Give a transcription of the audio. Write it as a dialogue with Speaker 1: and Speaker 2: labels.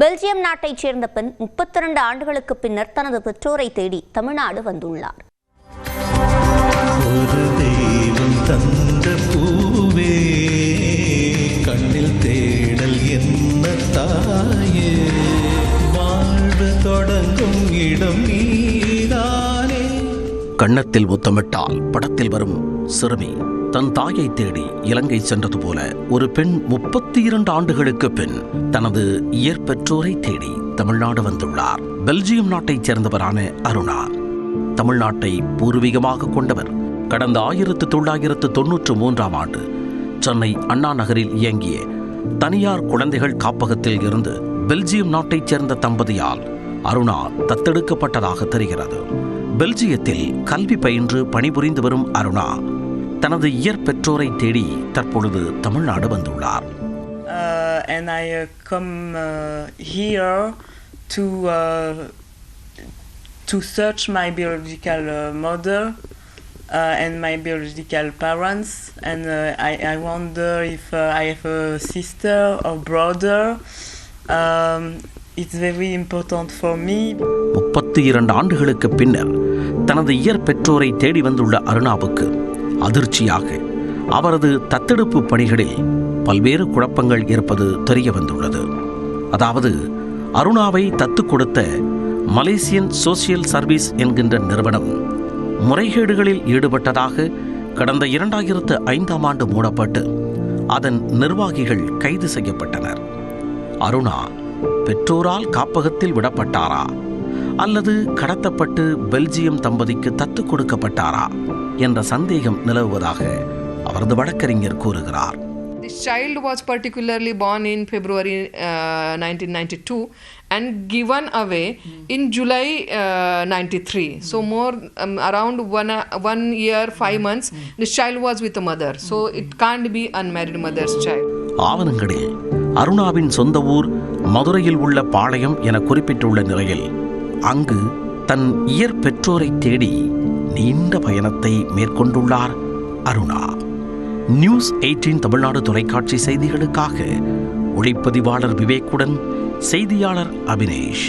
Speaker 1: Belgium நாட்டைச் சேர்ந்த பெண் 32 ஆண்டுகளுக்கு பின்னர் தனது பெற்றோரை தேடி தமிழ்நாடு வந்துள்ளார்.
Speaker 2: ஒரு தெய்வம் தந்த பூவே, கண்ணில் தேடல் என்ன தாயே, வாழ்வு தொடங்கும் இடம் நீதானே.
Speaker 3: கன்னத்தில் முத்தமிட்டால் படத்தில் வரும் சிறுமி தன் தாயை தேடி இலங்கை சென்றது போல ஒரு பெண் 32 ஆண்டுகளுக்கு பின் தனது இயற்பெற்றோரை தேடி தமிழ்நாடு வந்துள்ளார். பெல்ஜியம் நாட்டைச் சேர்ந்தவரான அருணா தமிழ்நாட்டை பூர்வீகமாக கொண்டவர். கடந்த 1993ஆம் ஆண்டு சென்னை அண்ணா நகரில் இயங்கிய தனியார் குழந்தைகள் காப்பகத்தில் இருந்து பெல்ஜியம் நாட்டைச் சேர்ந்த தம்பதியால் அருணா தத்தெடுக்கப்பட்டதாக தெரிகிறது. பெல்ஜியத்தில் கல்வி பயின்று பணிபுரிந்து வரும் அருணா தனது இயற்பெற்றோரை தேடி தற்பொழுது தமிழ்நாடு வந்துள்ளார்.
Speaker 4: And I come here to search my biological mother and my biological parents, and I wonder if I have a sister or brother. It's very important for me.
Speaker 3: 32 ஆண்டுகளுக்கு பின்னர் தனது இயற்பெற்றோரை தேடி வந்துள்ள அருணாவுக்கு அதிர்ச்சியாக அவரது தத்தெடுப்பு பணிகளில் பல்வேறு குழப்பங்கள் இருப்பது தெரிய வந்துள்ளது. அதாவது அருணாவை தத்துக் கொடுத்த மலேசியன் சோசியல் சர்வீஸ் என்கின்ற நிறுவனம் முறைகேடுகளில் ஈடுபட்டதாக கடந்த 2005ஆம் ஆண்டு மூடப்பட்டு அதன் நிர்வாகிகள் கைது செய்யப்பட்டனர். அருணா பெற்றோரால் காப்பகத்தில் விடப்பட்டாரா அல்லது கடத்தப்பட்டு பெல்ஜியம் தம்பதிக்கு தத்துக் கொடுக்கப்பட்டாரா என்ற சந்தேகம் நிலவுவதாக அவரது வழக்கறிஞர் கூறுகிறார்.
Speaker 5: This child was particularly born in February 1992 and given away in July 93. So more around one year 5 months this child was with the mother. So it can't be unmarried mother's child.
Speaker 3: ஆவணங்களில் அருணாவின் சொந்த ஊர் மதுரையில் உள்ள பாளையம் என குறிப்பிட்டுள்ள நிலையில் அங்கு தன் இயற்பெற்றோரை தேடி நீண்ட பயணத்தை மேற்கொண்டுள்ளார் அருணா. நியூஸ் 18 தமிழ்நாடு தொலைக்காட்சி செய்திகளுக்காக ஒளிப்பதிவாளர் விவேக்குடன் செய்தியாளர் அபினேஷ்.